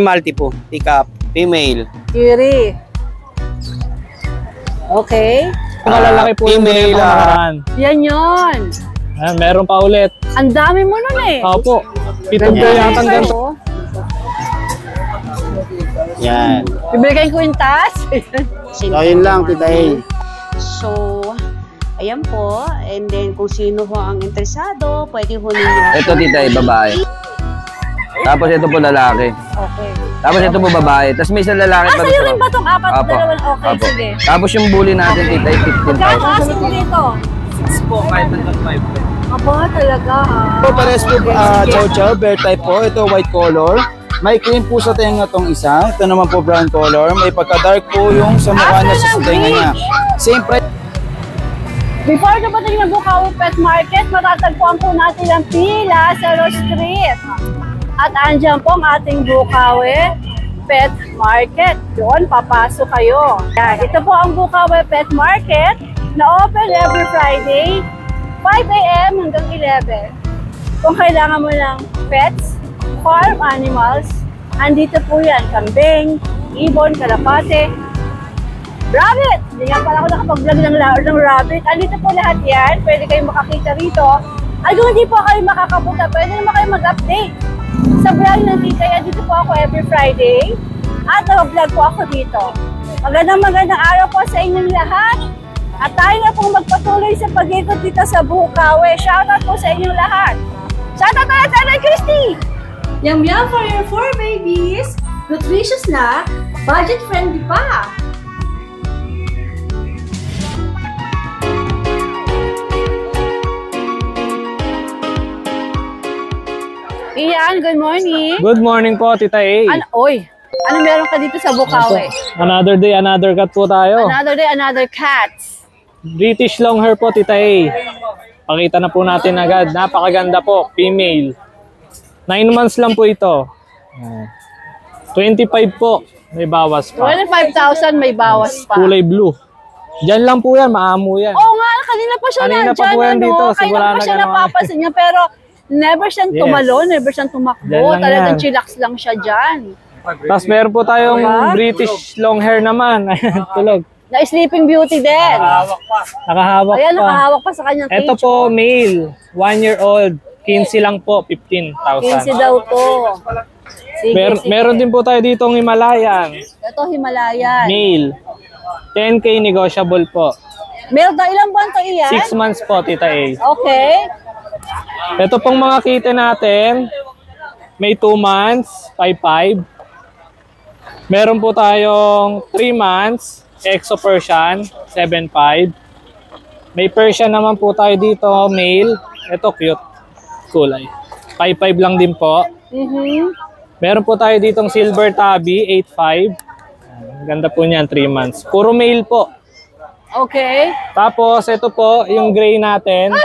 Multi po, pick up, female. Kiri. Okay. Malalaki po yung female. Yan yun. Meron pa ulit. Ang dami mo nun eh. Opo. Pitong po yata ganito. Yan. Bibigay ko yung taas. So, yun lang, Tita A. So, ayan po. And then, kung sino ho ang interesado, pwede ho ninyo. Ito, Tita A, babae. Tapos ito po lalaki. Okay. Tapos ito po babae. Tapos may isang lalaki pa sa'yo rin ba itong apat? Apo. Dalawa? Okay, Apo. sige. Tapos yung bully natin, Tita A, Magkano 15,000. asin mo dito? 6 po, 5 hanggang 5. Aba, talaga ha. Po, pares po chow chow, bear type po. Ito white color. May cream po sa tenga tong isa. Ito naman po brown color. May pagka-dark po yung sa mukha niya sa tenga niya. Same price. Before dapating ng Bukawi Pet Market, matatagpuan po natin ang pila sa Rose Street. At andyan po ang ating Bukawi Pet Market. Doon, papasok kayo. Yan. Ito po ang Bukawi Pet Market na open every Friday, 5 a.m. hanggang 11. Kung kailangan mo ng pets, farm animals, andito po yan. Kambing, ibon, kalapate, rabbit! Hindi nga pala ako nakapag-vlog ng rabbit. Andito po lahat yan. Pwede kayong makakita rito. At kung hindi po kayo makakapunta, pwede naman kayo mag-update. Sa vlog ng Tita A, dito po ako every Friday. At nag-vlog po ako dito. Magandang araw po sa inyong lahat. At tayo na pong magpatuloy sa pag-ikot dito sa Bukawi. Shoutout po sa inyong lahat. Shoutout tayo sa Nanay Christy! Yum yum for your 4 babies! Nutritious na, budget-friendly pa! Ian, good morning. Good morning po, Tita A. Ano meron ka dito sa Bukawi? Another day, another cat po tayo. Another day, another cats. British long hair po, Tita A. Pakita na po natin agad. Napakaganda po, female. 9 months lang po ito. 25 po, may bawas pa. 25,000 may bawas pa. Kulay blue. Diyan lang po yan, maamo yan. Oo nga, kanina pa siya Kanina nandyan. pa po yan dito, Kanina simula pa na siya gano'n. napapansin niya, pero never siyang tumalon, never siyang Diyan tumakbo. lang Talagang yan. chillax lang siya dyan. Tapos meron po tayong British long hair naman. Ayan, tulog. Na Sleeping Beauty din. Nakahawak Ayan, pa. nakahawak pa sa kanyang Ito cage. po, male. 1 year old. 15 lang po, 15 15,000. daw to. Sige, sige. Meron din po tayo dito ng Himalayan. Ito, Himalayan. Male. 10K negotiable po. Meron daw, ilang buwan to iyan? 6 months po, Tita A. Okay. Ito pong mga kitten natin. May 2 months, 5'5". Meron po tayong 3 months, Exo Persian, 7'5". May Persian naman po tayo dito, male. Ito cute, kulay. 5'5" lang din po. Meron po tayo ditong Silver Tabby, 8'5". Ganda po niyan, 3 months. Puro male po. Okay. Tapos ito po, yung gray natin.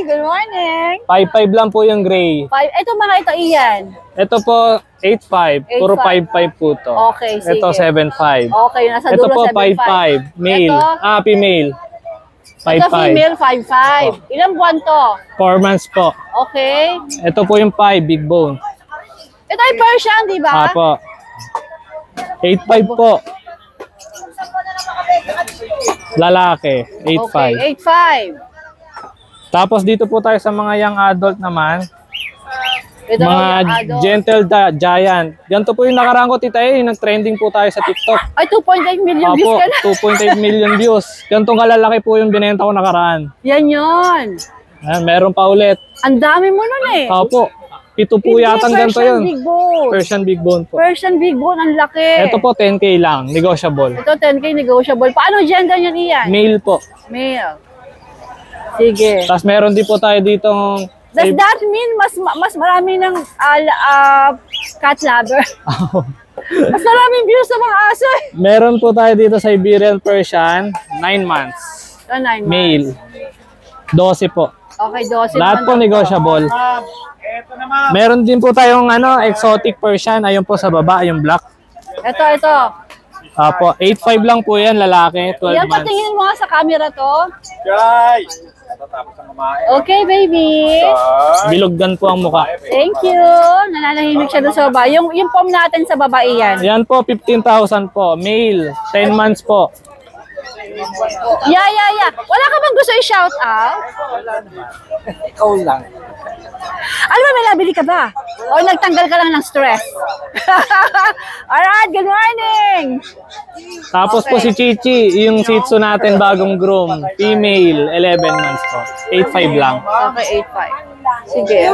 Good morning. 5'5" lang po yung gray. Ito mga ito, Ian. Ito po, 8'5". Puro 5'5" po to. Okay, sige. Ito, 7'5". Okay, nasa Ito dulo po, 7'5". 5'5". Male. Ito? Female. Ito 5'5". female, 5'5". Ilang buwan to? 4 months po. Okay. Ito po yung 5, big bone. Ito ay Persian, di ba? Apo. 8'5" po. Lalaki, 8'5". Okay, 8'5". Tapos dito po tayo sa mga young adult naman. Ito Mga yung adult. gentle giant. Ganito po yung nakaraan ko, Tita A. Nag-trending po tayo sa TikTok. Ay, 2.8 million views Opo, ka na. 2.8 million views. Ganitong kalalaki po yung binenta ko nakaraan. Yan yun. Ayan, meron pa ulit. Ang dami mo nun eh. Opo, 7 po Hindi, yata ganito Persian yun. Big Bone. Persian big bone po. Persian Big Bone, ang laki. Ito po, 10K lang. Negotiable. Ito, 10K negotiable. Paano gender yan, Ian? Male po. Male. Sige. Tapos meron din po tayo ditong... Does that mean mas marami ng cat lover? Mas maraming views sa mga aso eh. Meron po tayo dito Siberian Persian, 9 months. Ito, 9 months. Male. 12 po. Okay, 12 Lahat po negotiable. Meron din po tayong exotic Persian. Ayun po sa baba, yung black. Ito. Apo, 8'5" lang po yan, lalaki, 12 Yan, months. patingin mo nga sa camera to. Okay, baby. Bilogdan po ang mukha. Thank you. Nananahimik siya doon sa baba. Yung pom natin sa baba iyan. Yan po, 15,000 po. Male, 10 months po. Yeah. Wala ka bang gusto i-shout out? Ikaw lang. Ano ba, may nabili ka ba? O nagtanggal ka lang ng stress? Alright, good morning! Tapos po si Chichi, yung Shih Tzu natin bagong groom. Female, 11 months po. 8.5 lang. Okay, 8.5. Sige.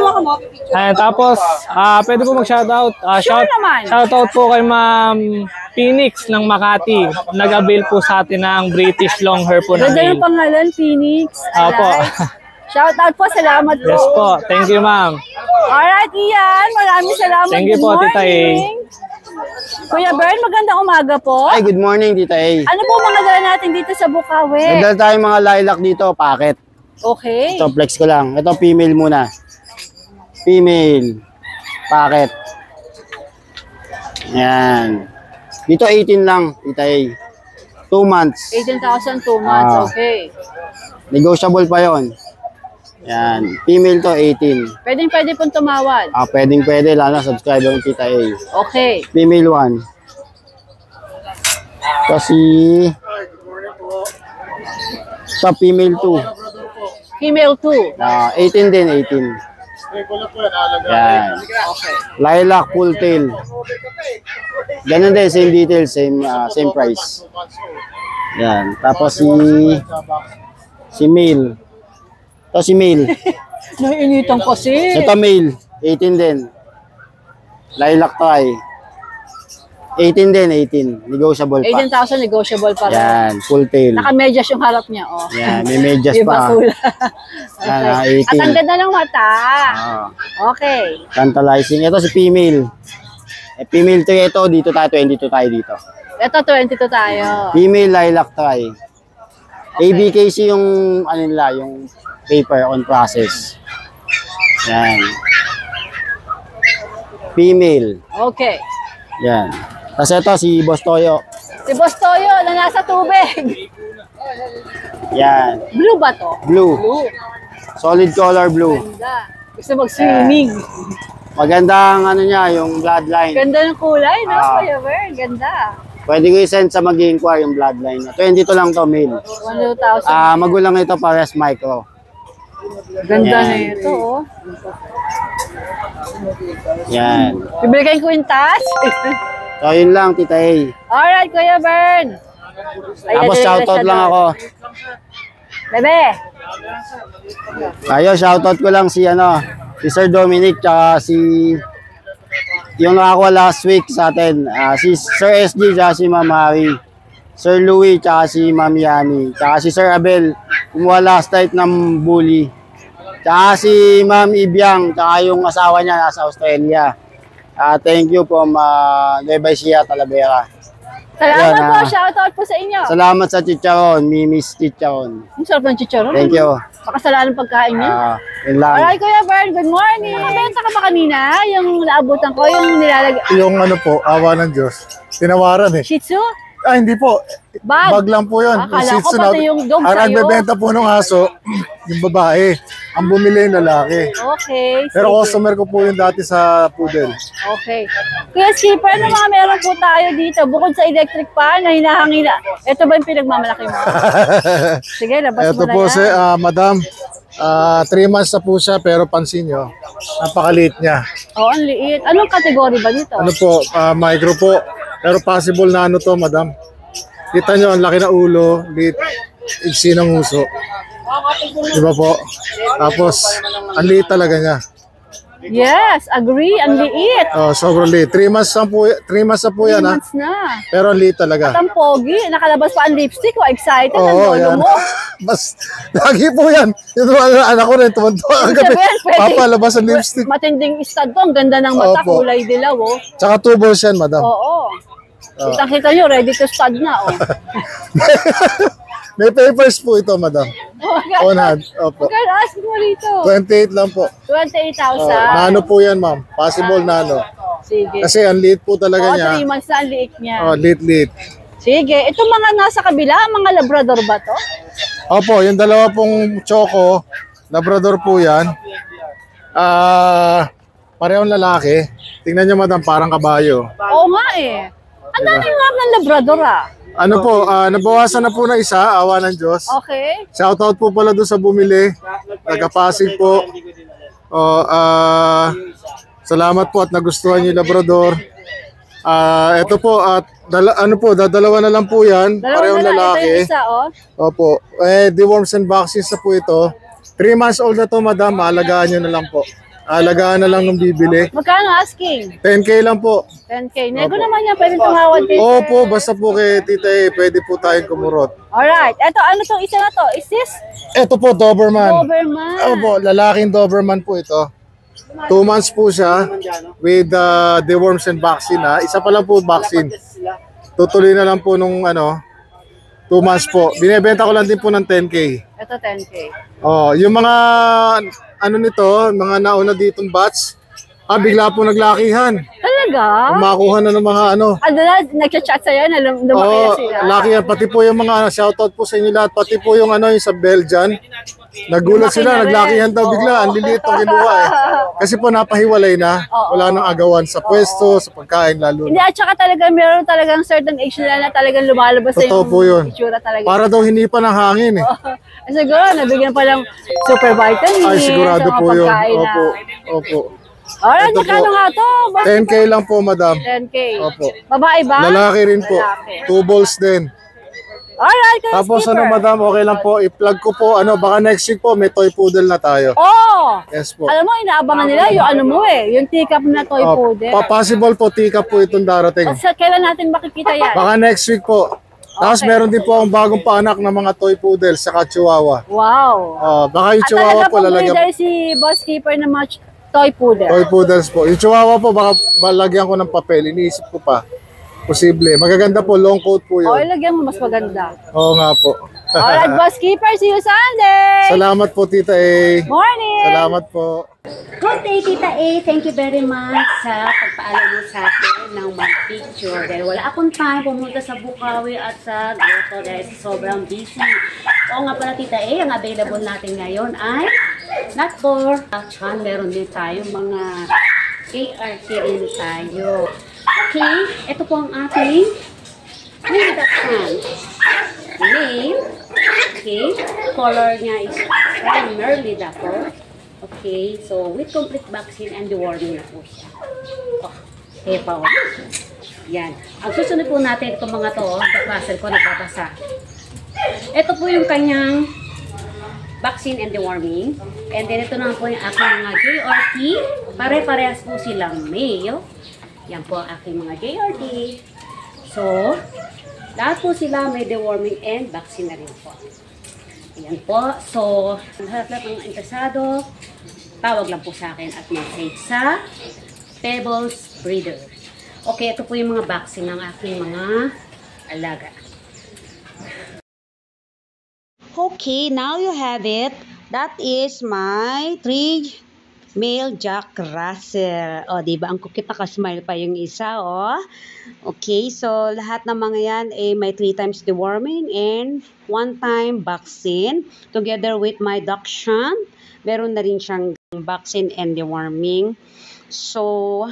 Ayan, tapos, pwede po mag-shoutout. Sure naman. Shoutout po kay Ma'am Phoenix ng Makati. Nag-avail po sa atin ng British long hair po na Ganda male. ng pangalan, Phoenix. Opo. Shout out po, salamat po. Yes po, thank you ma'am. Alright, Ian, maraming salamat. Thank you Good po, Tita A. morning. Kuya Bern, magandang umaga po. Ay, good morning, Tita A. Ano po mga dala natin dito sa Bukawi? Nagdala tayong mga lilac dito, packet. Okay. Ito, flex ko lang. Ito, female muna. Female. Packet. Yan. Dito, 18 lang, Tita A. 2 months. 18,000, 2 months. Okay. Negotiable pa yon. Yan. Female to, 18. Pwede pong tumawad. Pwede, lalo na subscriber ng Tita A. Okay. Female 1. Kasi sa female 2. Female 2. 18 din, 18. Yan. Lilac full tail. Ganun din, same details, same price. Yan. Tapos si male. Ito si male. Nainitan kasi. Ito male, 18 din. Lilac try. 18 din, 18. Negotiable pa. 18,000 negotiable pa rin. Yan, full tail. Naka-medyas yung harap niya, oh. Yan, may medyas Iba pa. kulay. Yan, Okay. 18. At ang ganda ng mata. Ah, Okay. tantalizing. Ito si female. Female to ito, dito tayo, 22 tayo dito. Ito, 22 tayo. Female lilac try. ABKC yung, ano nila, yung paper on process. Yan. Female. Okay. Yan. Tapos ito si Boss Toyo. Si Boss Toyo na nasa tubig. Yan. Blue ba to? Blue. Blue. Solid color blue. Ganda. Gusto mag-swimming. Magandang ano niya, yung bloodline. Ganda ng kulay, no? Ah. Kuya Bern, ganda. Pwede ko i-send sa mag-inquire yung bloodline niya. 22 lang to, male. 1,000. Magulang ito pares micro. Ganda Yan. na ito, oh. Yan. Bibigay ko yung task. So, yun lang, Tita A. Alright, Kuya Bern. Tapos shoutout lang ako. Bebe. Ayo, shoutout ko lang si Sir Dominic tsaka si yung nakakuha last week sa atin, si Sir SG tsaka si Ma'am Harry, Sir Louie tsaka si Ma'am Yani, tsaka si Sir Abel, kumuha last night ng bully. Tsaka si Ma'am Ibiang, tsaka yung asawa niya nasa Australia. Thank you po, Nueva Ecija, Talavera. Salamat Yan, po. Shoutout po sa inyo. Salamat sa chicharon, Mimis Chicharon. Ang sarap ng chicharon. Thank you. Pakasalanan pagkain niya. Yun lang. Alright, Kuya Bern, good morning. Nakabenta ka ba kanina? Yung naabutan ko, yung nilalagay. Yung ano po, awa ng Diyos. Tinawaran eh. Shih Tzu? Ah, hindi po. Bag? Bag lang po yun. Akala Shih ko Tzu pati yung dog ang sa'yo. nagbebenta po ng aso, yung babae. Ang bumili yung lalaki. Okay. Pero sige. customer ko po yung dati sa poodle. Okay. Kuya Skipper, ano mga meron po tayo dito? Bukod sa electric pan na hinahangina. Ito ba yung pinagmamalaki mo? Sige, labas mo Ito na po yan. si madam. 3 months na po siya pero pansin nyo, napakaliit niya. Oh, ang liit. Anong kategory ba nito? Ano po, micro po. Pero possible na ano to, madam. Kita nyo, ang laki na ulo, liit, iksi ng uso. Diba po? Tapos, ang liit talaga niya. Yes, agree. Ang liit. Oh, sobrang liit. 3 months na po, 3 months na po 3 yan ha. months na. Pero ang liit At talaga. ang pogi, nakalabas pa ang lipstick ko. Excited ang Oo, lolo yan. mo. Mas, lagi po yan. Yung anak ko rin, tumantuwa ang gabi. Sabihin, pwede. Papalabas ang lipstick. Matinding stud to. Ang ganda ng mata, Opo. kulay dilaw. Oh. Tsaka 2 balls yan, madam. Oo. Kitang-kita nyo, ready to stud na. Oh. May papers po ito, madam. On hand. Opo. Magkano asking mo rito? 28 lang po. 28,000. Nano po yan, ma'am. Possible nano. Sige. Kasi ang liit po talaga Oo, niya. 3 months na ang liit niya. Oh, liit. Sige. Ito mga nasa kabila, mga labrador ba to? Opo, yung dalawa pong choco, Labrador po yan. Parehong lalaki. Tingnan nyo madam, parang kabayo. Oo nga eh. Ang daming love ng Labrador ah. Ano po, nabawasan na po na isa, awa ng Diyos. Okay. Shoutout po pala doon sa bumili. Taga-Pasig po. Salamat po at nagustuhan niyo Labrador. Ito po, at dadalawa na lang po yan. Parehong lalaki. Ito yung isa, oh. Opo. Deworms and vaccines na po ito. 3 months old na to, madam. Alagaan nyo na lang po. Alagaan na lang ng bibili. Magkano asking? 10K lang po. 10K. Nego naman yan, pwede tumawad dito. Opo, basta po kay Tita pwede po tayong kumurot. Alright. Ito, ano tong isa na to? Is this? Ito po, Doberman. Doberman. Opo, lalaking Doberman po ito. 2 months po siya with deworms and vaccine ha. Isa pa lang po vaccine. Tutuloy na lang po nung 2 months po. Binebenta ko lang din po ng 10K. Ito 10K. Oh, yung mga nito, mga nauna ditong batch, bigla po naglakihan. Talaga? Makuha na ng mga nagchat-chat sa'yo na lumaki na sila. Laki yan. Pati po yung mga shoutout po sa inyo lahat. Pati po yung yung sa Belgian. Nagulat sila, naglakihan daw bigla. Ang liliit ang kinuha eh. Kasi po napahiwalay na. Wala nang agawan sa pwesto, sa pagkain lalo. Hindi, at saka talaga meron talagang certain age nila na talagang lumalabas sa Totoo po yun. itsura talaga. Para daw hinipan ng hangin eh. Siguro, nabigyan pa lang super vitamin. Ay, sigurado po yun. Opo, opo. Alright, magkano nga to? 10K lang po, madam. 10K. Opo. Babae ba? Lalaki rin po. Lalaki. 2 balls din. Alright, Tapos madam, okay lang po. I-plug ko po, baka next week po, may toy poodle na tayo. Oh! Yes po. Alam mo, inaabangan nila yung yung teacup na toy poodle. Possible po, teacup po itong darating. Kailan natin makikita yan? Baka next week po. Tapos meron din po akong bagong paanak ng mga toy poodle sa Chihuahua. Wow. Baka yung Chihuahua po lalagyan. At talaga si boss keeper na toy poodle. Toy poodles po. Yung Chihuahua po, baka lalagyan ko ng papel. Iniisip ko pa. Posible. Magaganda po, long coat po yun. Ilagyan mo mas maganda. Oo nga po. Alright, boss keeper, see you Sunday! Salamat po, Tita Morning! Salamat po. Good day, Tita Thank you very much sa pagpaalam mo sa akin ng mag-picture. Dahil wala akong time pumunta sa Bukawi at sa Grotto dahil sobrang busy. Oo nga pala, Tita ang available natin ngayon ay not for action. Meron din tayo mga ART din tayo. Okay, ito po ang ating reduction. Name. Okay, color niya is primarily dapper. Okay, so with complete vaccine and deworming na po siya. Okay pa. Yan. Ang susunod po natin itong mga to, the ko nagbabasa. Ito po yung kanyang vaccine and deworming. And then ito naman po yung aking mga JRT. Pare-parehas po silang male. Yan po ang aking mga JRT. So, lahat po sila may deworming and vaccine na rin po. Ayan po. So, lahat ng interesado, tawag lang po sa akin at message sa Pebbles Breeder. Okay, ito po yung mga vaccine ng aking mga alaga. Okay, now you have it. That is my 3 male Jack Russell. O, diba? Ang kukit naka-smile pa yung isa, o. Okay, so lahat ng mga yan may 3 times deworming and 1 time vaccine. Together with my Dachshund, meron na rin siyang vaccine and deworming. So,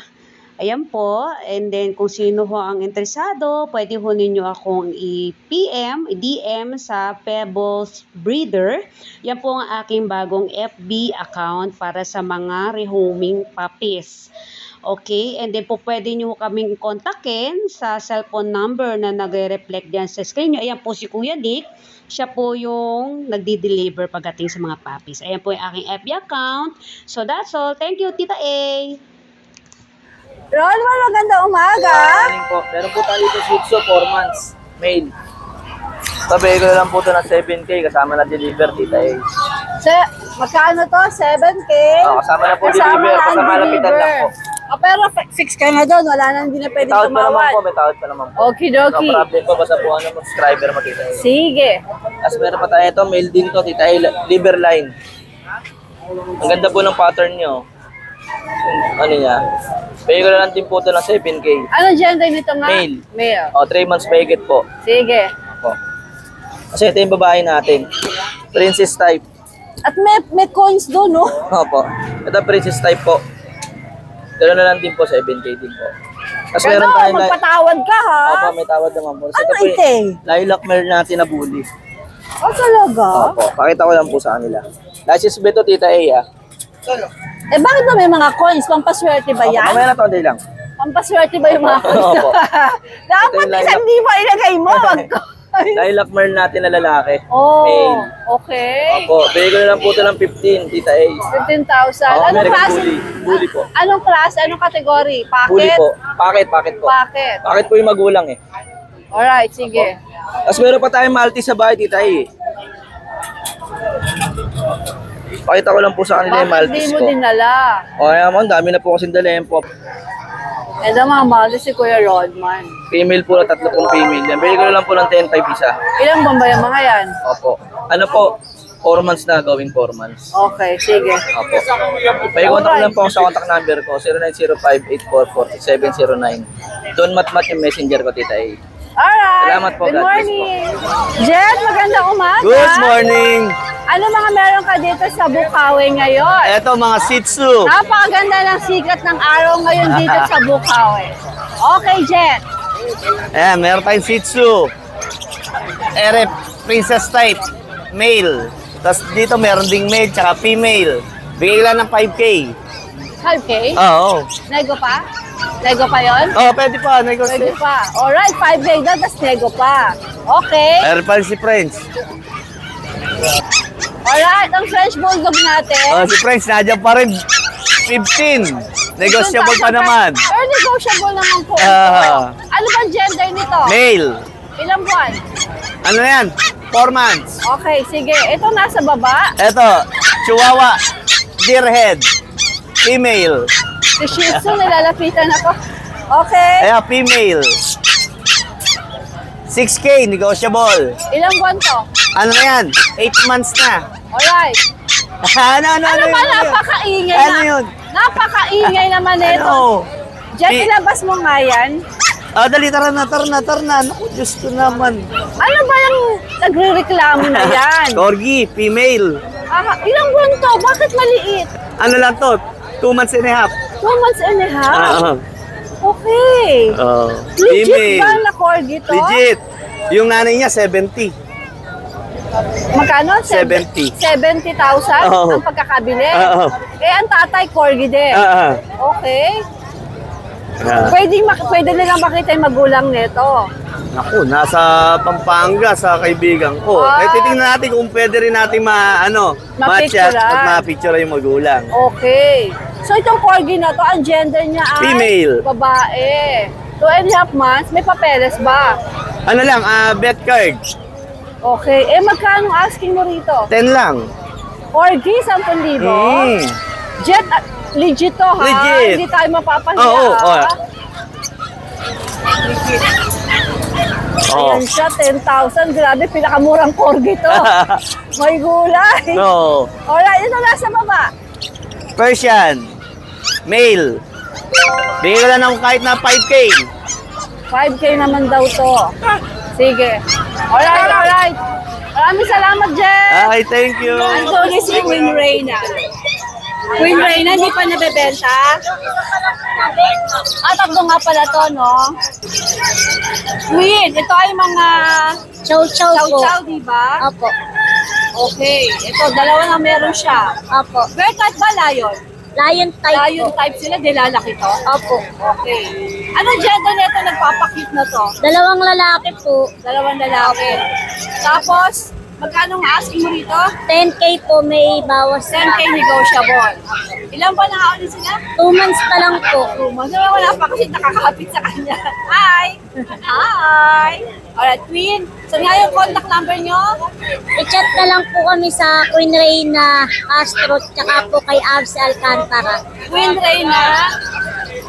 ayan po. And then, kung sino ho ang interesado, pwede ho ninyo akong i-DM sa Pebbles Breeder. Yan po ang aking bagong FB account para sa mga rehoming puppies. Okay, and then po pwede nyo kaming kontakin sa cellphone number na nagre-reflect dyan sa screen nyo. Ayan po si Kuya Dick. Siya po yung nagdi-deliver pagdating sa mga puppies. Ayan po yung aking FB account. So that's all. Thank you, Tita Ronman, magandang umaga. Morning po. Meron po tayo dito Shih Tzu, 4 months, male. Sabi ko na lang po ito ng 7K kasama na deliver, Tita Magkano to? 7K? Kasama na po deliver, kasama lapitan lang po. Pero fix ka na doon, wala na, hindi na pwedeng Tawad pa naman tumawad. po, may tawad pa naman po. Okidoki. No problem po, basta po subscriber makita yun. Sige. Tapos meron pa tayo ito, male din to, Tita liver line. Ang ganda po ng pattern nyo. Ano niya? Pwede ko na lang din po ito ng 7K. Ano gender nito nga? Male. Male. 3 months mahigit po. Sige. Po. Kasi ito yung babae natin. Princess type. At may coins doon, no? Opo. Ito princess type po. Gano'n na lang din po, 7K din po. Tapos Pero meron tayong magpatawad ka, ha? Opo, may tawad naman po. Ano ite? Lilac mare natin na bully. Oh, talaga? Opo, pakita ko lang po sa kanila. License beto, Tita A, ah. Eh, bakit ba may mga coins? Pampaswerte ba yan? Mamaya na to, hindi lang. Pampaswerte ba yung mga coins? Opo. Dapat Ito yung isang di ba ilagay mo? Wag ko. Lilac mare natin na lalaki. Oh, Male. okay. Opo, bigay ko na lang po ito ng 15, Tita A. 15,000. Oo, Anong American klase? bully. Bully po. Anong klase? Anong kategory? Bully Packet? po. Packet po. Packet. Packet po yung magulang eh. Alright, sige. Tapos meron pa tayong Maltese sa bahay, Tita A. Pakita ko lang po sa kanila yung Bakit di Maltese mo ko. dinala? O, naman, dami na po kasing dalayan po. Ito mga Maltese si Kuya Rodman. Female po, 3 pong female. Yan, bigay ko na lang po ng 10-5 isa. Ilang buwan ba yung mga yan? Opo. Ano po, 4 months na, going 4 months. Okay, sige. Opo. Pag-contact lang po ako sa contact number ko, 0905-844-709. Don Matmat yung messenger ko, Tita A. Alright. Salamat po, Good God bless morning. Jet, magandang umaga. Good morning! Ano mga meron ka dito sa Bukawi ngayon? Eto mga Shih Tzu. Napakaganda ng sikat ng araw ngayon dito sa Bukawi. Okay, Jet. Ayan, meron tayong Shih Tzu. Ere, princess type, male. Tapos dito meron ding male tsaka female. Bigay lang ng 5K. 5K? Oo. Nego pa? Nego pa yon? Oh, pwede pa. Nego Negotiate. pa. Alright, 5K daw, tapos nego pa. Okay. Meron pa rin si French. Alright, ang French Bulldog natin. Oh, si French, nandiyan pa rin. 15. Negotiable pa naman. Pero negotiable naman po. Ah. Ano bang gender nito? Male. Ilang buwan? Ano na yan? 4 months. Okay, sige. Ito nasa baba. Eto, Chihuahua. Deerhead. Female. Si Shih Tzu, nilalapitan ako. Okay. Ayan, female. 6K, negotiable. Ilang buwan to? Ano na yan? 8 months na. Alright. Ano ba, napakaingay Ano na? yun? Napakaingay naman nito. Ano? Jet, ilabas mo nga yan. Ah, dali, tara na. Naku, Diyos ko naman. Ano ba yung nagre-reklamo na yan? Corgi, female. Ilang buwan to? Bakit maliit? Ano lang to? 2 months and a half. 2 months and a half? Okay. Legit Female. ba na corgi to? Legit. Yung nanay niya, 70. Magkano? 70. 70,000 Oo. ang pagkakabili? Oo. Eh, ang tatay, corgi din. Okay. Pwede nilang makita yung magulang nito. Naku, nasa Pampanga sa kaibigan ko. Ah. Eh, titingnan natin kung pwede rin natin ma-chat at ma-picture yung magulang. Okay. So, itong corgi na to, ang gender niya ay Female. Babae. 2.5 months, may papeles ba? Ano lang, bet card. Okay. Eh, magkano asking mo rito? 10 lang. Corgi, 10,000? Jet, legit to ha? Legit. Hindi tayo mapapahiya. Oo. Ayan siya, 10,000. Grabe, pinakamurang corgi to. May gulay. No. Alright, ito nasa baba. Persian. Male. Bigyan ko lang ng kahit na 5K. 5K naman daw to. Sige. Alright. Maraming salamat, Jen. Okay, thank you. Andun si Queen Reyna. Queen Reyna, hindi pa nabebenta? Tatlo nga pala to, no? Queen, ito ay mga Chow-chow po. chow-chow, di ba? Opo. Okay. Ito, dalawa na meron siya. Opo. Bear type ba, lion? Lion type Lion po. type sila, di lalaki to? Opo. Okay. Anong gender nito nagpapakit na to? Dalawang lalaki po. Dalawang lalaki. Tapos, magkano ang asking mo rito? 10K po may bawas 10K negotiable. Ilan ba na ulit sila? 2 months pa lang po. 2 months. Wala pa kasi nakakapit sa kanya. Hi! Hi! Alright, Queen. Saan nga yung contact number nyo? I-chat na lang po kami sa Queen Reyna Castro tsaka po kay Abs Alcantara. Queen Reyna.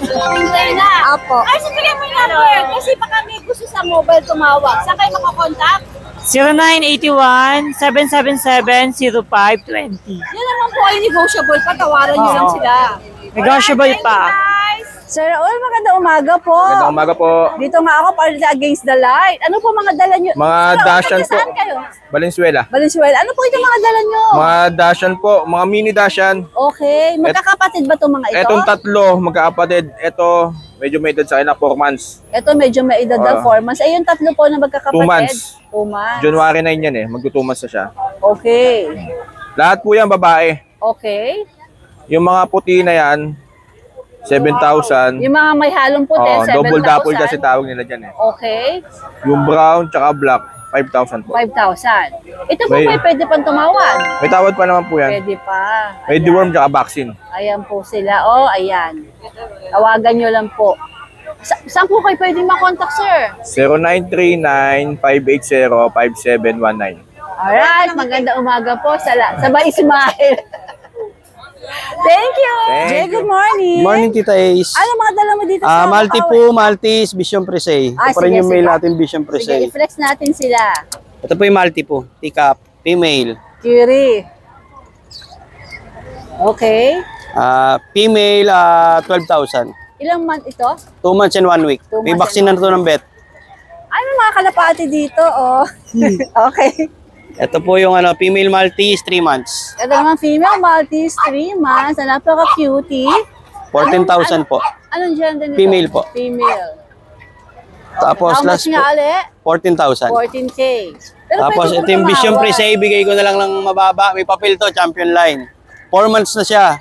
Queen Reyna. Opo. Ay, sabihin mo yung number. Kasi baka may gusto sa mobile tumawag. Saan kayo makakontakt? 0981-777-0520. Yan naman po ay negotiable pa. Tawaran nyo lang sila. Negotiable Alright, pa. thank you, guys. Sir Raul, magandang umaga po. Magandang umaga po. Dito nga ako para sa Against the Light. Ano po mga dala nyo? Mga Sir Raul, Dashan po. saan kayo? Valenzuela. Valenzuela. Ano po itong mga dala nyo? Mga Dashan po, mga mini Dashan. Okay. Magkakapatid ba itong mga ito? Etong tatlo, magkakapatid. Ito, medyo may edad sa akin na 4 months. Ito medyo may edad na 4 months. Ay, yung tatlo po na magkakapatid. 2 months. 2 months. January 9 yan eh, magto 2 months na siya. Okay. Lahat po yan babae. Okay. Yung mga puti na yan, 7,000. Yung mga may halong puti, 7,000. Double dapple kasi tawag nila dyan eh. Okay. Yung brown tsaka black, 5,000 po. 5,000. Ito po pwede pang tumawad. May tawad pa naman po yan. Pwede pa. May deworm tsaka vaccine. Ayan po sila. Oh, ayan. Tawagan nyo lang po. Saan po kayo pwede makontak, sir? 0939-580-5719. Alright, magandang umaga po. Sabay Ismael. Thank you. Jay, good morning. Morning, Tita Ace. Ano mga dala mo dito sa Malti po, Maltese, Vision Prese. Ito pa rin yung male natin, Vision Prese. Sige, i-flex natin sila. Ito po yung Malti po, teacup, female. Curie. Okay. Female, 12,000. Ilang month ito? 2 months and 1 week. May vaccine na ito ng vet. Ano mga kalapati dito, oh? Okay. Ito po yung female Maltese, 3 months. Ito naman female Maltese, 3 months. Napaka-cutie. 14,000 po. Anong gender nito? Female po. Female. Tapos How much nga ulit? 14,000. 14K. Pero Tapos ito yung Vision Prese, bigay ko na lang ng mababa. May papel to, champion line. 4 months na siya.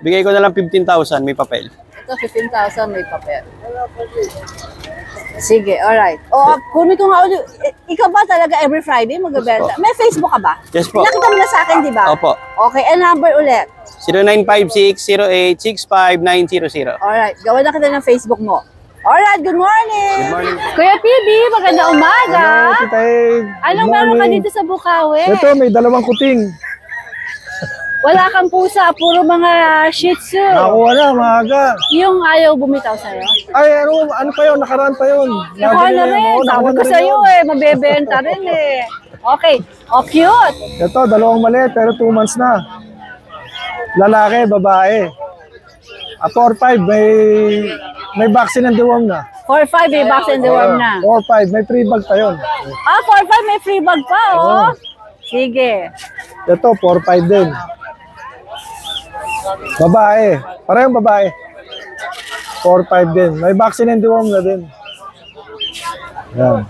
Bigay ko na lang 15,000, may papel. Ito, 15,000 may papel. Sige, alright. O, kunin ko nga ulit. Ikaw ba talaga every Friday magbebenta? May Facebook ka ba? Yes po. Nakita mo na sa akin, di ba? Opo. Okay, and number ulit. 0956-0865-900. Alright, gawa na kita ng Facebook mo. Alright, good morning! Good morning. Kuya PB, magandang umaga! Hello, Tita Ed. Anong meron ka dito sa Bukawi? Ito, may 2 kuting. Wala kang pusa, puro mga Shih Tzu. Nakuha na, maaga. Yung ayaw bumitaw sa'yo? Ay, ano pa yun? Nakaraan pa yun. Nakuha na rin. Sabi ko sa'yo mabebenta rin eh. Okay. Oh, cute. Ito, 2 maliit, pero 2 months na. Lalaki, babae. 4-5, may vaccine and deworm na. 4-5, may vaccine and deworm na. 4-5, may free bag pa yun. 4-5, may free bag pa, oh. Sige. Ito, 4-5 din. Babae. Parehong babae. 4-5 din. May vaccine and deworm na din. Yan.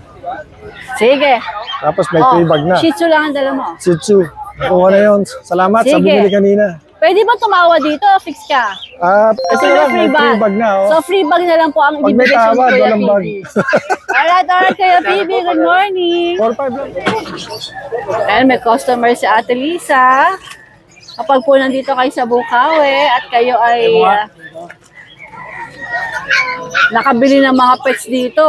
Sige. Tapos may free bag na. Shih Tzu lang ang dala mo. Shih Tzu. Nakuha na yun. Salamat sa bumili kanina. Pwede ba tumawa dito? Fix ka. Ito lang, may free bag na. Oh. So free bag na lang po ang ibibigay sa Kuya PB. Alright, Kuya PB. Good morning. 4-5 lang. And may customer si Ate Lisa. Kapag po nandito kayo sa Bukawi at kayo ay nakabili ng mga pets dito,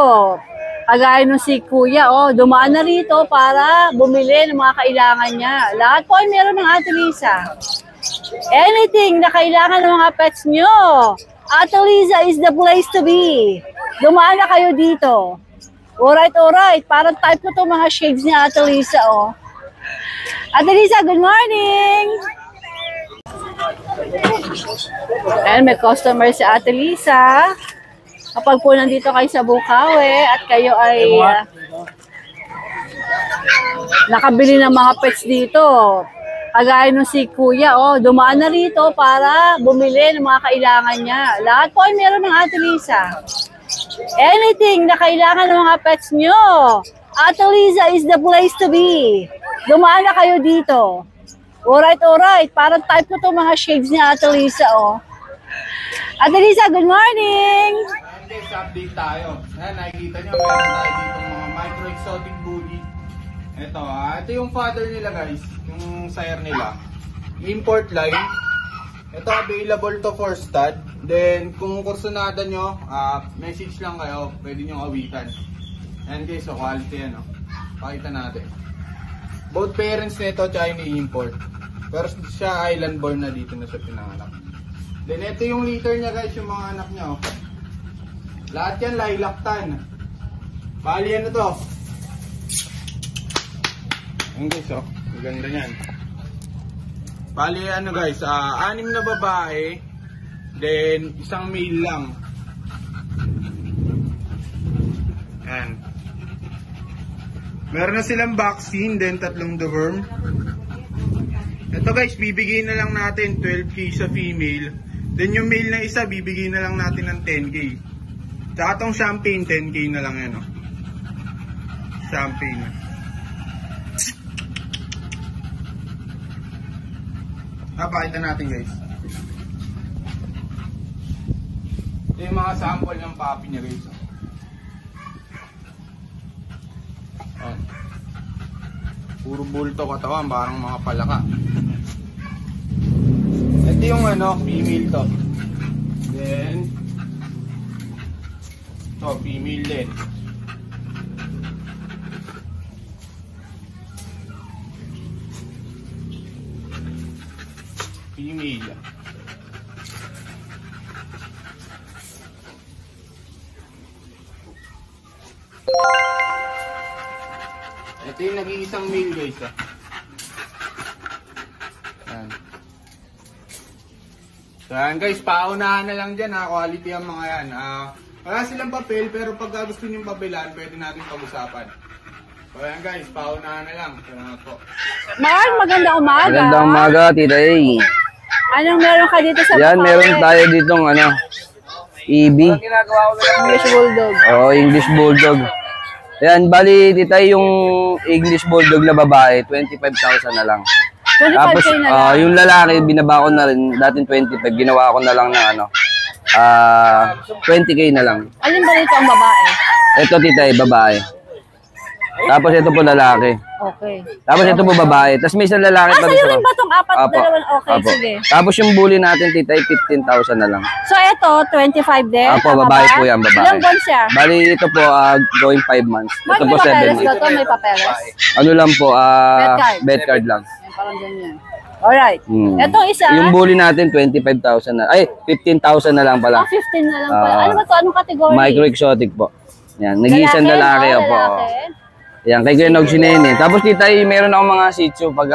kagaya nung si Kuya, dumaan na rito para bumili ng mga kailangan niya. Lahat po ay meron ng Ate Lisa. Anything na kailangan ng mga pets nyo, Ate Lisa is the place to be. Dumaan na kayo dito. Alright. Parang type ko itong mga shades ni Ate Lisa, oh. Ate Lisa, good morning! And may customer si Ate Lisa. Kapag po nandito kayo sa Bukawi at kayo ay nakabili ng mga pets dito, kagaya nung si Kuya, dumaan na rito para bumili ng mga kailangan niya. Lahat po ay meron ng Ate Lisa. Anything na kailangan ng mga pets nyo, Ate Lisa is the place to be. Dumaan na kayo dito. Alright. Parang type ko itong mga shades ni Ate Lisa, oh. Ate Lisa, good morning! Guys, update tayo. Nakikita nyo, meron tayo dito mga micro-exotic bully. Ito yung father nila guys, yung sire nila. Import line. Ito available to for stud. Then, kung kursunada nyo, message lang kayo, pwede nyo awitan. Ayan guys, so quality yan. Pakita natin. Both parents nito tsaka yung i-import. Pero siya island born na, dito na siya pinanganak. Then ito yung litter niya guys, yung mga anak niya. Lahat yan lilac tan. Bali ano to? Ayan guys, maganda yan. Bali ano guys, 6 na babae, then isang male lang. Meron na silang vaccine, then 3 deworm. Ito guys, bibigay na lang natin 12K sa female. Then yung male na isa, bibigay na lang natin ng 10K. Tsaka tong champagne, 10K na lang yan. Champagne. Pakita natin guys. Ito yung mga sample ng puppy niya guys. Puro bulto katawan, parang mga palaka. Ito yung female to. Then to, female din. Female. Ito yung nag-iisang male guys. Yan. So yan guys, paunahan na lang dyan quality ang mga yan. Wala silang papel pero pag gusto nyo papelan, pwede natin pag-usapan. So yan guys, paunahan na lang. Salamat po. Mark, magandang umaga. Magandang umaga, Tita A. Anong meron ka dito sa Yan, meron tayo ditong EB. English Bulldog. Oh, English Bulldog. Yan, bali Tita A, yung English Bulldog na babae, 25,000 na lang. 25K Tapos, na lang. yung lalaki, binaba ko na rin, dating 25, ginawa ko na lang ng 20K na lang. Alin ba rito ang babae? Ito, Tita A, babae. Tapos ito po lalaki. Okay. Tapos ito po babae. Tapos may isang lalaki pa sa'yo rin ba itong apat? Apo. Dalawang? Okay, Apo. sige. Tapos yung bully natin, Tita, ay 15,000 na lang. So ito, 25 din? Apo, Tama babae ba? po yan, babae. Ilang buwan siya? Bali, ito po, going 5 months. Ito po, May 7 papeles weeks. ba ito? May papeles? Ano lang po, Bed card. bed card lang. Yan, parang ganyan. Alright. Itong isa? Yung bully natin, 25,000 na. Ay, 15,000 na lang pala. 15 na lang pala. Ano ba ito? Anong category? Micro exotic po. Yan, nag-iisang lalaki. no? Po. Lalaki? Yan, kay Kuya Nog sinene. Tapos Tita, meron akong mga Shih Tzu pag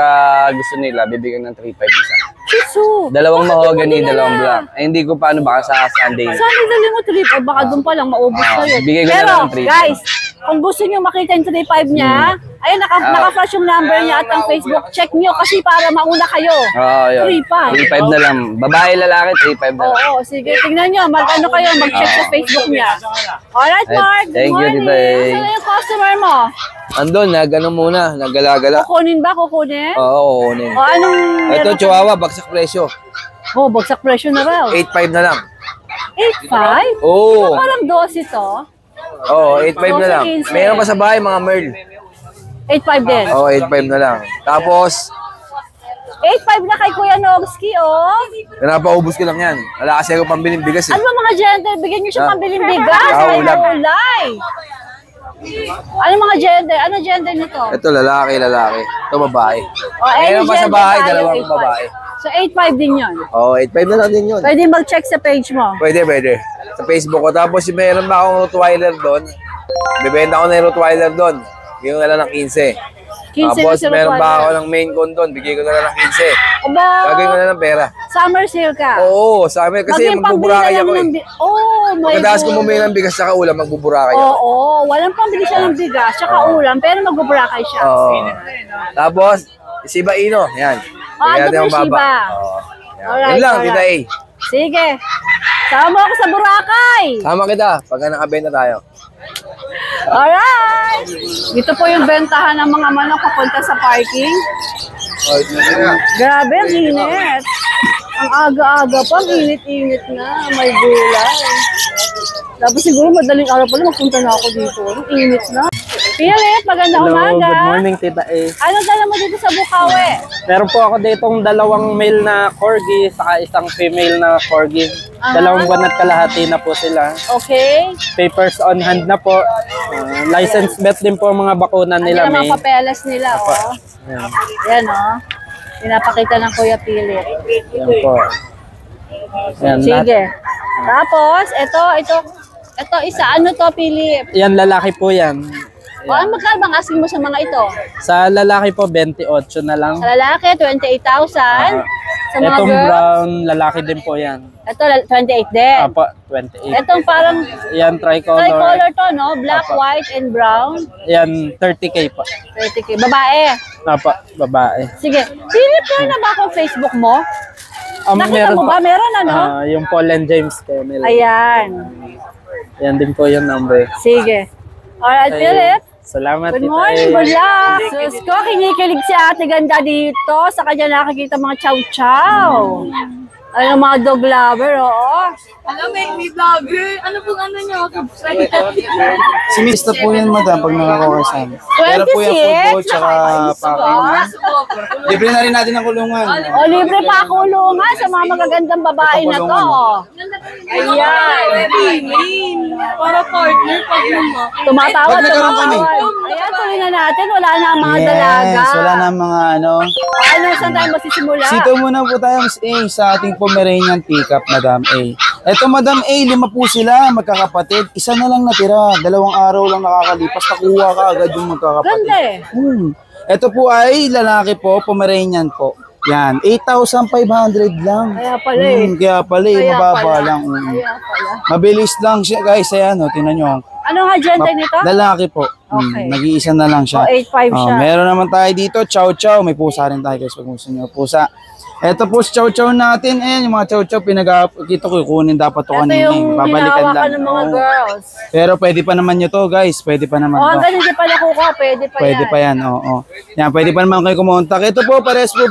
gusto nila, bibigyan ng 3,500 isa. Shih Tzu? Dalawang mahogany, dalawang black. Eh, hindi ko paano baka sa Sunday. Sunday dali mo 3,500. Baka doon pa lang maubos na yun. Bigay ko na Pero, lang ng 3,500. guys, kung gusto nyo makita yung 3,500 niya, ayun, naka-flash yung number niya at ang Facebook. Check nyo kasi para mauna kayo. Oo, yun. 3,500. 3,500 na lang. Babae, lalaki, 3,500 na lang. Oo, sige. Tingnan nyo. Mag-ano kayo, mag-check sa Facebook niya. Alright, Mark. Good Thank you, morning. Tita A. Saan yung customer mo? Andun, nagano muna, naggala-gala. Kukunin ba? Kukunin? Oo, kukunin. O anong... Ito, meron ka? Chihuahua, bagsak presyo. Oh, bagsak presyo na raw. 8,500 na lang. 8,500? Oo. Parang 12 to. Oo, 8,500 na lang. 12, 15. Meron pa sa bahay, mga Merl. 8,500 din. Oo, 8,500 na lang. Tapos, 8,500 na kay Kuya Nogski, oh. napaubos ko lang yan. Wala kasi ako pambiling bigas eh. Ano ba mga gender? Bigyan niyo siya Ah. pambiling bigas. Ah, Ay, ulam. naulay. Ano mga gender? Ano gender nito? Ito, lalaki. Ito, babae. O, any Meron pa sa gender bahay, tayo, dalawang 8,500. babae. So, 8,500 din yun. Oo, 8,500 na lang din yun. Pwede mag-check sa page mo. Pwede. Sa Facebook ko. Tapos, meron pa akong Rottweiler doon. Bibenta ko na yung Rottweiler doon. Yung na lang ng 15. 15 Tapos, na si meron pa Rottweiler. ako ng main con doon. Bigay ko na lang ng 15. Aba, Gagawin ko na ng pera. summer sale ka. Oo, sa amin. Kasi Maging magbuburakay pambili na ako lang eh. ng oh, may Pagkadaas ko good. bumili ng bigas sa ulam, magbuburakay ako. Oo, walang pambili siya ng bigas, tsaka ulam, pero magbuburakay siya. Oo. Tapos, Shiba Ino. Yan. Ah, Bigyan ito natin po ang baba. Shiba. Oo. Yan. Alright, Yun lang, alright. Tita A. Sige. Sama mo ako sa Boracay. Sama kita pagka nakabenta tayo. Alright. Dito po yung bentahan ng mga manok papunta sa parking. Grabe, ang init. Ang aga-aga pa, ang init-init na. May gulay. Tapos siguro madaling araw pala magpunta na ako dito. Ang init na. Philip, magandang umaga. Good morning, Tita A. Ano dala mo dito sa Bukawi? Meron po ako ditong dalawang male na corgi saka isang female na corgi. Dalawang buwan at kalahati na po sila. Okay. Papers on hand na po. License bet din po ang mga bakuna nila. Ano May. mga papeles nila, oh. Yan. Yan, oh. Pinapakita ng Kuya Philip. Yan po. Yan, Sige. Tapos, ito isa. Ano to, Philip? yan, lalaki po yan. O, ano magkano bang asking mo sa mga ito? Sa lalaki po, 28 na lang. Sa lalaki, 28,000. Sa mga Itong girls, brown, lalaki din po yan. ito 28 din. Apo, 28. Itong parang Yan, tricolor. tricolor to, no? Black, white, and brown. Yan, 30K pa. 30K. Babae. Apo, babae. Sige. Pinipray na ba akong Facebook mo? Nakita mo ba? Meron ano? Yung Paul and James Kennel. Ayan. Yan din po yung number. Sige. Alright, Philip. Salamat. Good morning, good luck. Sus ko, kinikilig si ate ganda dito. Sa kanya nakikita mga chow-chow. Ano mga dog lover, oo. Alam, may vlogger. Ano pong ano niyo? Si Mr. po yan, madam, pag nakakawasan. Pero po yung football, tsaka pakain. Libre na rin natin ang kulungan. O, libre pa kulungan sa mga magagandang babae na to. Oh. Ayan. Para partner pag naman. Tumatawad, Pag nagkaroon kami. Ayan, tuloy na natin. Wala na ang mga dalaga. Yes, wala na mga ano. Ano, saan tayo magsisimula? Sito muna po tayo, Miss A, sa ating Pomeranian pickup, Madam A. Eto, Madam A, 5 po sila, magkakapatid. Isa na lang natira. 2 araw lang nakakalipas. Nakuha ka agad yung magkakapatid. Ganda eh. Ito po ay lalaki po, Pomeranian po. Yan, 8,500 lang. Kaya pala eh. Kaya pala eh, mababa lang. Kaya pala. Mabilis lang siya, guys. Ayan, tingnan nyo. Ano nga gender nito? Lalaki po. Okay. Nag-iisa na lang siya. O, 8'5 siya. Meron naman tayo dito, chow chow. May pusa rin tayo, guys, pag gusto nyo pusa. Ito po si chow chow natin. Ayan, yung mga chow chow, kita ko kunin dapat to kanina. Ito yung hinahawakan ng mga girls. Pero pwede pa naman nyo to, guys. Pwede pa naman O, to. hanggang hindi pala kukuha, pwede pa Pwede yan. pa yan, oo. Yan, pwede pa naman kayo kumontak. Ito po, pares po,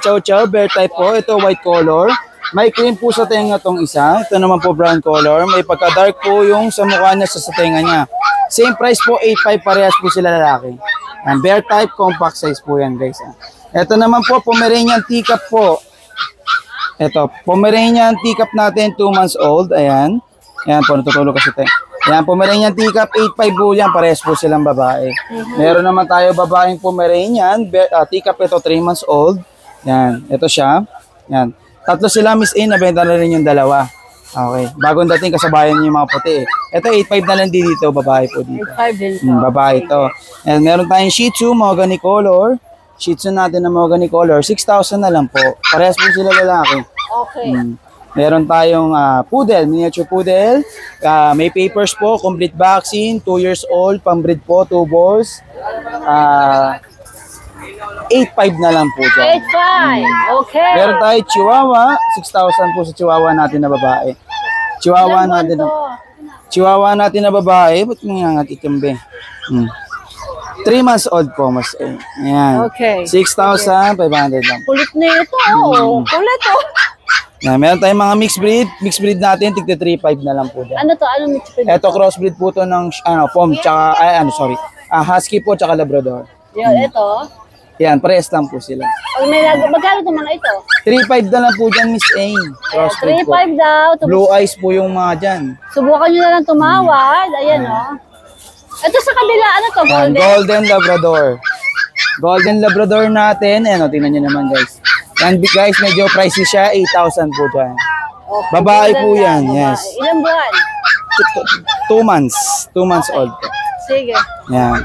chow chow, bear type po. Ito, white color. May cream po sa tenga tong isa. Ito naman po, brown color. May pagka-dark po yung sa mukha niya sa tenga niya. Same price po, 8,500 parehas po sila lalaki. And bear type, compact size po yan, guys. Ito naman po, Pomeranian teacup po. Ito, Pomeranian teacup natin, 2 months old. Ayan. Ayan po, natutulog kasi tayo. Ayan, Pomeranian teacup, 8,500 po yan. Parehas po silang babae. Meron naman tayo babaeng Pomeranian. Teacup ito, 3 months old. Ayan, ito siya. Ayan. 3 sila, Miss A, nabenta na rin yung 2. Okay. Bagong dating kasabayan niyo yung mga puti eh. Ito 8,500 na lang din dito, babae po dito. 8'5 din to. Babae ito. And meron tayong Shih Tzu, mahogany color. Shih Tzu natin na mahogany color, 6,000 na lang po. Parehas po sila lalaki. Okay. Meron tayong poodle, miniature poodle. May papers po, complete vaccine, 2 years old, pang-breed po, 2 balls. 8,500 na lang po dyan. 8'5. Okay. Meron tayo Chihuahua, 6,000 po sa Chihuahua natin na babae. Chihuahua natin na, Chihuahua natin na babae, ba't nangangat ikambe? 3 months old po, mas ayan. Okay. 6,500 lang. Kulit na ito. Kulit oh. Yan, meron tayong mga mixed breed. Mixed breed natin, tigta 3,500 na lang po dyan. Ano to? Anong mixed breed? Ito, crossbreed po to ng, pom, tsaka, husky po, tsaka labrador. Yan, ito. Yan, parehas lang po sila. Pag may magkano itong mga ito? 3,500 na lang po dyan, Miss A. Crossbreed po. 3'5 daw. Blue eyes po yung mga dyan. Subukan nyo na lang tumawad. Ayan oh. Ito sa kabila, ano to? Yan, Golden? golden labrador. Golden labrador natin. Ayan, tingnan nyo naman, guys. Yan, guys, medyo pricey siya. 8,000 po dyan. Okay, Babae golden po yan, lang, yes. babae. Ilang buwan? 2 months. 2 months old po. Sige. Yan.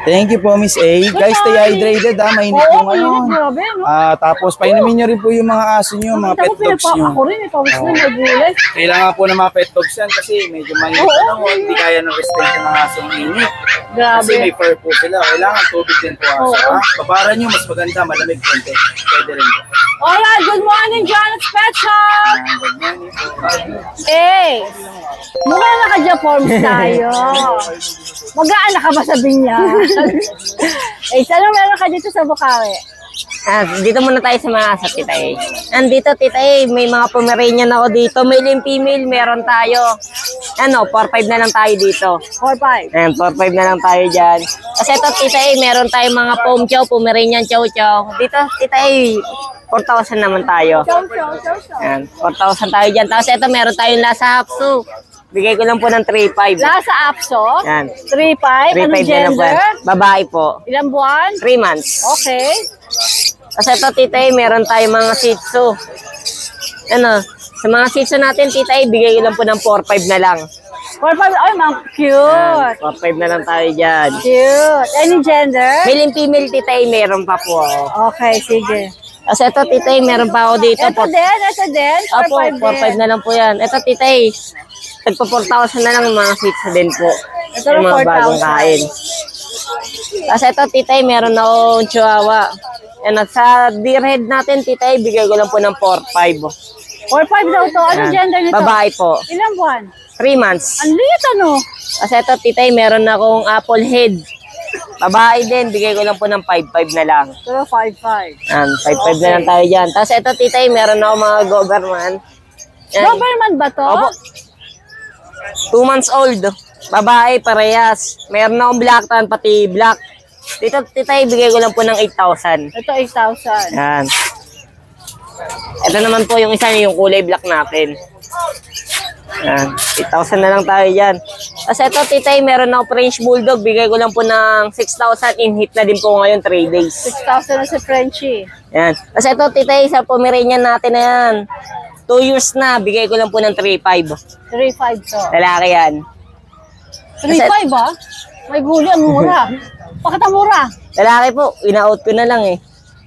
Thank you po, Miss A. Guys, stay hydrated ha. Mainit po ngayon. Grabe, no? Tapos, painumin nyo rin po yung mga aso nyo, mga pet dogs nyo. Ako rin, pawis na nagulay. Kailangan po ng mga pet dogs yan kasi medyo mainit na hindi kaya ng resistensya ng aso ng init. Grabe. Kasi may fur po sila. Kailangan tubig din po aso. Ha? Babaran nyo, mas maganda, malamig konti. Pwede rin po. Alright, good morning, Janet's Pet Shop! Hey! Mukha naka-Jaforms tayo. Mag-aana ka ba sa binyan? Eh, saan meron ka dito sa Bukawi? Dito muna tayo sa mga asa, Tita A. Nandito, Tita A, may mga Pomeranian ako dito. Male and female, meron tayo. 4-5 na lang tayo dito. 4-5? 4-5 na lang tayo dyan. Kasi ito, Tita A, meron tayong mga Pom Chow, Pomeranian Chow Chow. Dito, Tita A, 4,000 naman tayo. Chow. 4,000 tayo dyan. Tapos ito, meron tayong Lhasa Apso. Bigay ko lang po ng 3,500. Lhasa Apso? Yan. 3,500? Anong 3,500 na lang po. gender? Babae po. Ilang buwan? 3 months. Okay. Kasi ito, Tita A, meron tayong mga Shih Tzu. Sa mga Shih Tzu natin, Tita A, bigay ko lang po ng 4,500 na lang. 4-5. Ay, ma'am, cute. 4-5 na lang tayo dyan. Cute. Any gender? Male and female, Tita A, meron pa po. Okay, sige. Kasi ito, Tita A, meron pa ako dito. Ito din. Opo, 4-5 na lang po yan. Ito, Tita A, tagpa 4,000 na lang mga sweets din po. Ito yung na mga bagong kain. Kasi ito, Tita A, meron akong chihuahua. Yan, at sa deer head natin, Tita A, bigay ko lang po ng 4-5. 4-5 daw to. Anong gender nito? Babae po. Ilang buwan? 3 months. Ang liit ano? Kasi ito, Tita A, meron akong apple head. Babae din, bigay ko lang po ng 5-5 na lang. Pero 5-5. Yan, 5-5 na lang tayo dyan. Tapos ito, Tita A, meron ako mga Doberman. Yan. Doberman ba to? Opo. 2 months old. Babae, parehas. Meron akong black tan, pati black. Dito, Tita A, bigay ko lang po ng 8,000. Ito, 8,000. Yan. Ito naman po yung isa, yung kulay black natin. Yan. 8,000 na lang tayo dyan. Kasi ito, Tita A, meron ako French Bulldog. Bigay ko lang po ng 6,000. In hit na din po ngayon, 3 days. 6,000 na si Frenchie. Yan. Kasi ito, Tita A, sa Pomeranian natin na yan. 2 years na. Bigay ko lang po ng 3,500. 3,500 to. Lalaki yan. 3,500 ba? May guli, ang mura. Bakit ang mura? Lalaki po. Ina-out ko na lang eh.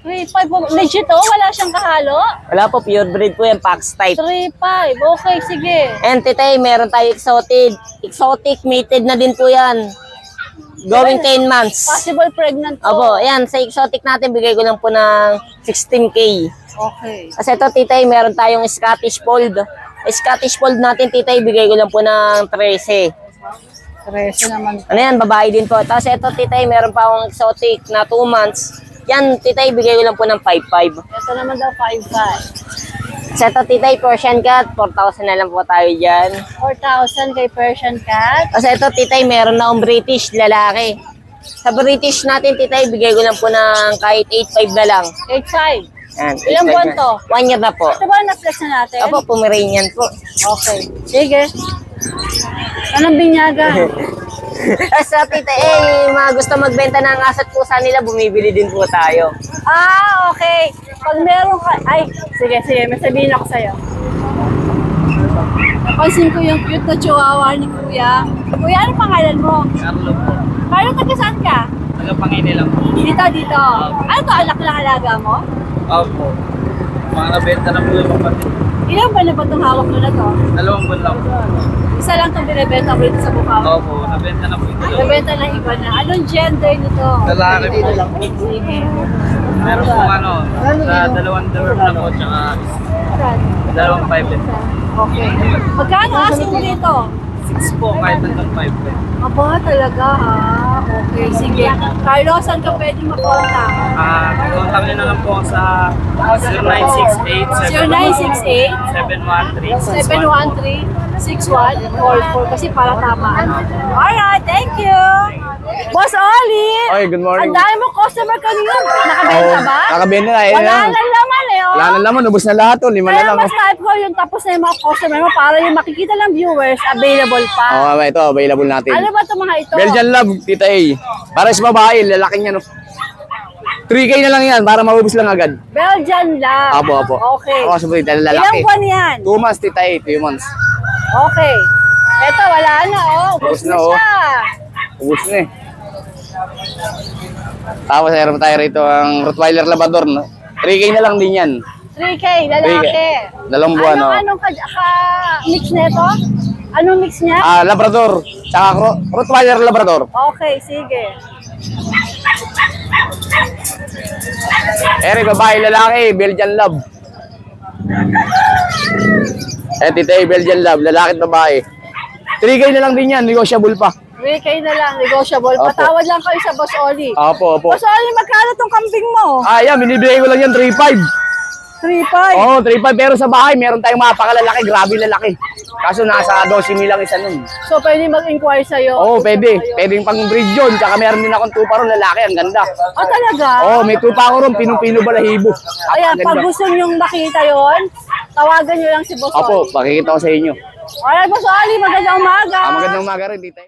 3,500. Legit to? Wala siyang kahalo? Wala po. Pure breed po yan. Pax type. 3,500. Okay, sige. And Tita A, meron tayo exotic. Exotic mated na din po yan. Going 10 months. Possible pregnant po. Opo, yan. Sa exotic natin, bigay ko lang po ng 16K. Okay. Kasi ito, Tita A, meron tayong Scottish Fold. Scottish Fold natin, Tita A, bigay ko lang po ng 13. 13 naman. Ano yan, babae din po. Tapos ito, Tita A, meron pa akong exotic na 2 months. Yan, Tita A, bigay ko lang po ng 5,500. Ito naman daw 5,500. Sa ito, Tita A, Persian Cat, 4,000 na lang po tayo dyan. 4,000 kay Persian Cat. Kasi ito, Tita A, meron na akong British, lalaki. Sa British natin, Tita A, bigay ko lang po ng kahit 8,500 na lang. 8,500. Yan, Ilang buwan to? 1 year na po. Ito ba na-flex na natin? Opo, Pomeranian po. Okay. Sige. Anong binyaga? Sa Tita A, mga gusto magbenta ng aso at pusa nila, bumibili din po tayo. Ah, okay. Pag meron ka... Ay, sige. May sabihin ako sa'yo. Napansin ko yung cute na chihuahua ni Kuya. Kuya, ano pangalan mo? Carlo po. Carlo, taga saan ka? Taga-Pangini lang po. Dito. Ano to, anak lang alaga mo? Opo. Mga nabenta na po yung kapatid. Ilang ba na ba itong hawak mo na to? 2 buwan lang po. Isa lang itong binibenta ko dito sa Bukaw. Opo, nabenta na po ito. Nabenta na iba na. Anong gender nito? Lalaki po. Sige. Meron po sa 2 dorm na po, tsaka 2 5. Okay. Magkano asin mo dito? 6 po, kahit hanggang 5. Aba, talaga ha. Okay, sige. Carlos, saan ka pwede makontak? Contact nyo na lang po sa 0968-713-713-6144 kasi para tama. Alright, thank you! Boss Oli! Oy, good morning. Ang dami mo customer kanina. Nakabenta ba? Nakabenta na. Wala na laman eh. Oh. Wala na laman, ubos na lahat. 5 na Kaya lang. mas type ko yung tapos na yung mga customer mo para yung makikita ng viewers, available pa. Ito, available natin. Ano ba ito mga ito? Belgian Love, Tita A. Para sa babae, lalaki niya, no? 3K na lang yan, para maubos lang agad. Belgian Love. Apo. Okay. Ako sa Tita, lalaki. Ilang buwan yan? 2 months, Tita A, 2 months. Okay. Ito, wala na, oh. Ubus na siya. Ubus na eh. Tapos, meron tayo rito ang Rottweiler Labrador, no? 3K na lang din yan. 3K, lalaki. 2 buwan, no? Anong mix nito? Anong mix niya? Labrador, tsaka Rottweiler Labrador. Okay, sige. Babae, lalaki, Belgian Love. Tita A, Belgian Love, lalaki at babae. 3K na lang din yan, negotiable pa. 3K na lang, negotiable. Opo. Patawad lang kayo sa Boss Oli. Opo. Boss Oli, magkano tong kambing mo? Yan, binibigay ko lang yan, 3.5. 3.5? Oo, 3.5. Pero sa bahay, meron tayong mapakalalaki, grabe lalaki. Kaso nasa 12,000 lang isa nun. So, pwede mag-inquire sa'yo? Oo, pwede. Pwedeng pang breed yun. Tsaka meron din akong tupa ron, lalaki, ang ganda. Talaga? Oo, may tupa ko ron, pinong-pino balahibo. Ayan, pag gusto nyong makita yon, tawagan nyo lang si Boss Oli. Opo, pakikita ko sa inyo. Alright, Boss Oli, magandang umaga. Magandang umaga rin, Tita.